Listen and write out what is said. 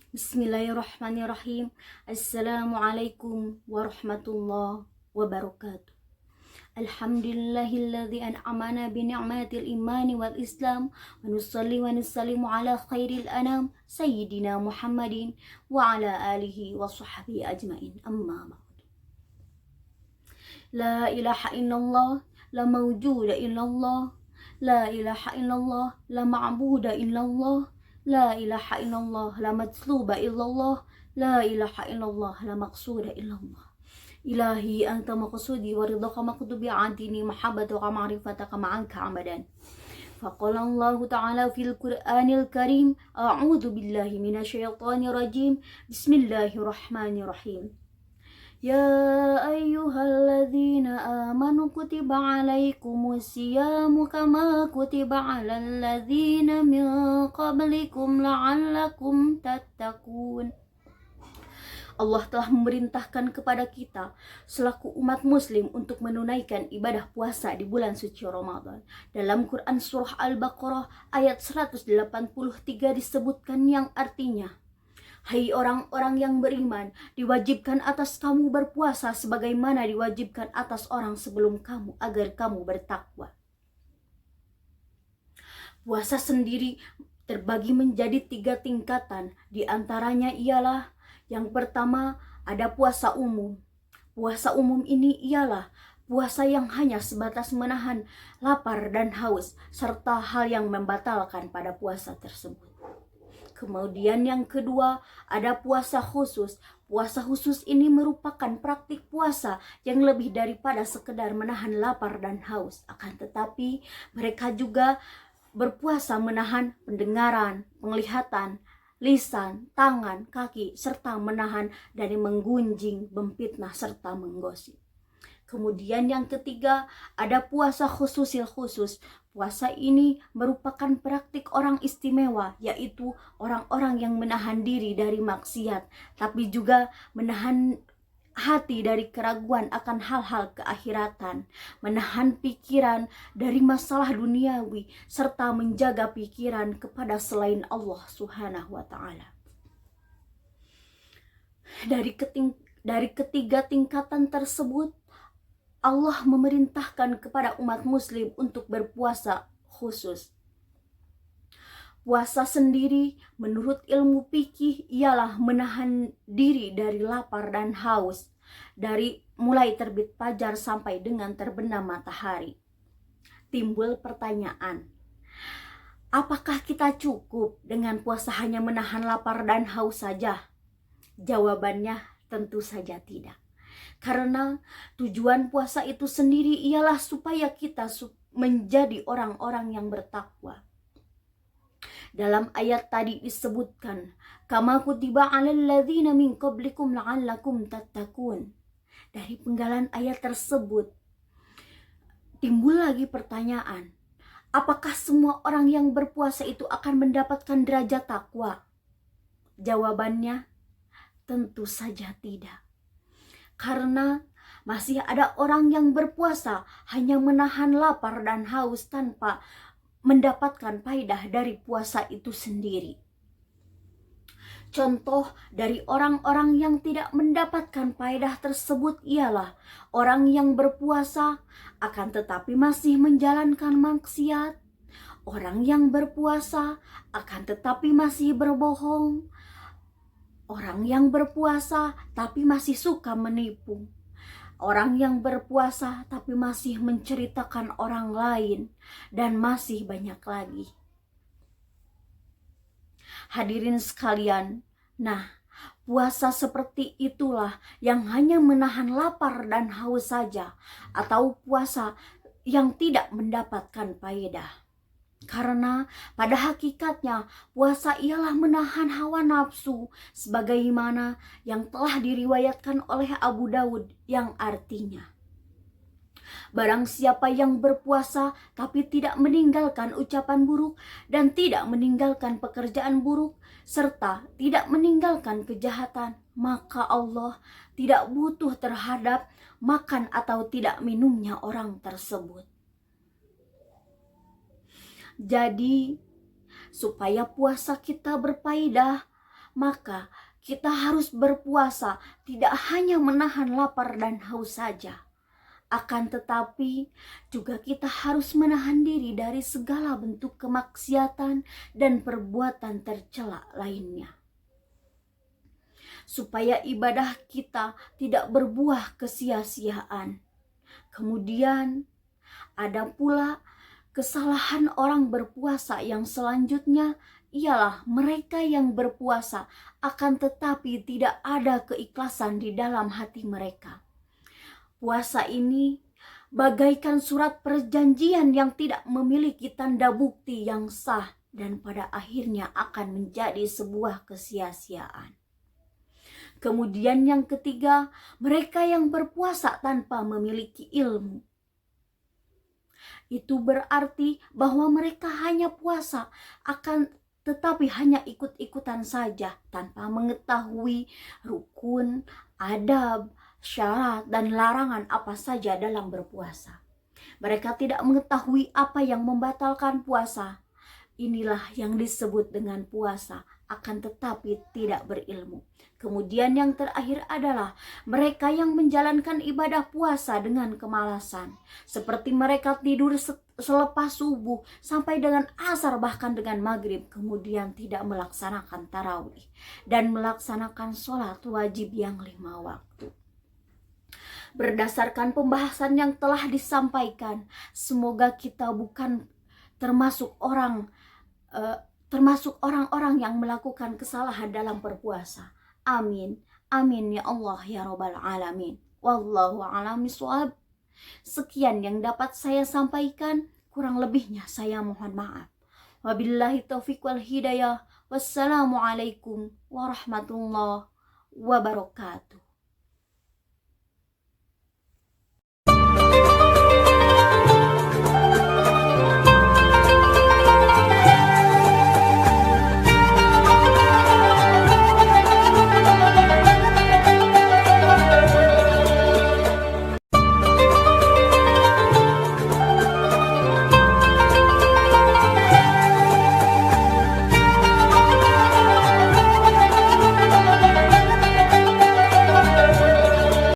Bismillahirrahmanirrahim. Assalamualaikum warahmatullahi wabarakatuh. Alhamdulillahilladzi an'amana bi ni'matil imani wal islam wa nusalli wa nusallimu ala khairil anam sayyidina Muhammadin wa ala alihi wa sahbihi ajmain. Amma ba'd. La ilaha illallah, la mawjuda illallah, la ilaha illallah, la ma'buda illallah, la ilaha illallah, la matsluba illallah, la ilaha illallah, la maqsuda illallah. Ilahi anta maqsudi wa ridhaka maqdubi adini mahabbatuka ma'rifataka ma'anka amadan. Faqala Allah Ta'ala fil Qur'anil Karim, a'udzu billahi minasyaitonir rajim. Bismillahirrahmanirrahim. Ya ayyuhalladzina amanu kutiba alaikumus siyamu kama kutiba alal ladzina min qablikum la'allakum tattaqun. Allah telah memerintahkan kepada kita selaku umat muslim untuk menunaikan ibadah puasa di bulan suci Ramadan. Dalam Quran surah Al-Baqarah ayat 183 disebutkan yang artinya, hai orang-orang yang beriman, diwajibkan atas kamu berpuasa sebagaimana diwajibkan atas orang sebelum kamu agar kamu bertakwa. Puasa sendiri terbagi menjadi 3 tingkatan. Di antaranya ialah yang pertama ada puasa umum. Puasa umum ini ialah puasa yang hanya sebatas menahan lapar dan haus serta hal yang membatalkan pada puasa tersebut. Kemudian yang kedua, ada puasa khusus. Puasa khusus ini merupakan praktik puasa yang lebih daripada sekedar menahan lapar dan haus. Akan tetapi, mereka juga berpuasa menahan pendengaran, penglihatan, lisan, tangan, kaki, serta menahan dari menggunjing, memfitnah, serta menggosip. Kemudian yang ketiga, ada puasa khususil khusus. Puasa ini merupakan praktik orang istimewa, yaitu orang-orang yang menahan diri dari maksiat, tapi juga menahan hati dari keraguan akan hal-hal keakhiratan, menahan pikiran dari masalah duniawi, serta menjaga pikiran kepada selain Allah Subhanahu wa Ta'ala. Dari ketiga tingkatan tersebut, Allah memerintahkan kepada umat muslim untuk berpuasa khusus. Puasa sendiri menurut ilmu fikih ialah menahan diri dari lapar dan haus dari mulai terbit fajar sampai dengan terbenam matahari. Timbul pertanyaan, apakah kita cukup dengan puasa hanya menahan lapar dan haus saja? Jawabannya tentu saja tidak. Karena tujuan puasa itu sendiri ialah supaya kita menjadi orang-orang yang bertakwa. Dalam ayat tadi disebutkan, kama kutiba 'alal ladzina min qablikum la'allakum tattaqun. Dari penggalan ayat tersebut timbul lagi pertanyaan, apakah semua orang yang berpuasa itu akan mendapatkan derajat takwa? Jawabannya tentu saja tidak. Karena masih ada orang yang berpuasa hanya menahan lapar dan haus tanpa mendapatkan faedah dari puasa itu sendiri. Contoh dari orang-orang yang tidak mendapatkan faedah tersebut ialah orang yang berpuasa akan tetapi masih menjalankan maksiat, orang yang berpuasa akan tetapi masih berbohong, orang yang berpuasa tapi masih suka menipu. Orang yang berpuasa tapi masih menceritakan orang lain. Dan masih banyak lagi. Hadirin sekalian, nah, puasa seperti itulah yang hanya menahan lapar dan haus saja. Atau puasa yang tidak mendapatkan faedah. Karena pada hakikatnya puasa ialah menahan hawa nafsu sebagaimana yang telah diriwayatkan oleh Abu Dawud yang artinya, barang siapa yang berpuasa tapi tidak meninggalkan ucapan buruk dan tidak meninggalkan pekerjaan buruk serta tidak meninggalkan kejahatan, maka Allah tidak butuh terhadap makan atau tidak minumnya orang tersebut. Jadi, supaya puasa kita berfaedah, maka kita harus berpuasa tidak hanya menahan lapar dan haus saja. Akan tetapi juga kita harus menahan diri dari segala bentuk kemaksiatan dan perbuatan tercela lainnya. Supaya ibadah kita tidak berbuah kesia-siaan. Kemudian ada pula kesalahan orang berpuasa yang selanjutnya ialah mereka yang berpuasa akan tetapi tidak ada keikhlasan di dalam hati mereka. Puasa ini bagaikan surat perjanjian yang tidak memiliki tanda bukti yang sah dan pada akhirnya akan menjadi sebuah kesia-siaan. Kemudian yang ketiga, mereka yang berpuasa tanpa memiliki ilmu. Itu berarti bahwa mereka hanya puasa akan tetapi hanya ikut-ikutan saja tanpa mengetahui rukun, adab, syarat dan larangan apa saja dalam berpuasa. Mereka tidak mengetahui apa yang membatalkan puasa. Inilah yang disebut dengan puasa, akan tetapi tidak berilmu. Kemudian yang terakhir adalah mereka yang menjalankan ibadah puasa dengan kemalasan. Seperti mereka tidur selepas subuh sampai dengan asar bahkan dengan maghrib. Kemudian tidak melaksanakan tarawih dan melaksanakan sholat wajib yang 5 waktu. Berdasarkan pembahasan yang telah disampaikan, semoga kita bukan termasuk orang-orang yang melakukan kesalahan dalam berpuasa. Amin. Amin ya Allah ya Rabbal Alamin. Wallahu a'lam bishawab. Sekian yang dapat saya sampaikan, kurang lebihnya saya mohon maaf. Wabillahi taufiq wal hidayah. Wassalamualaikum warahmatullahi wabarakatuh.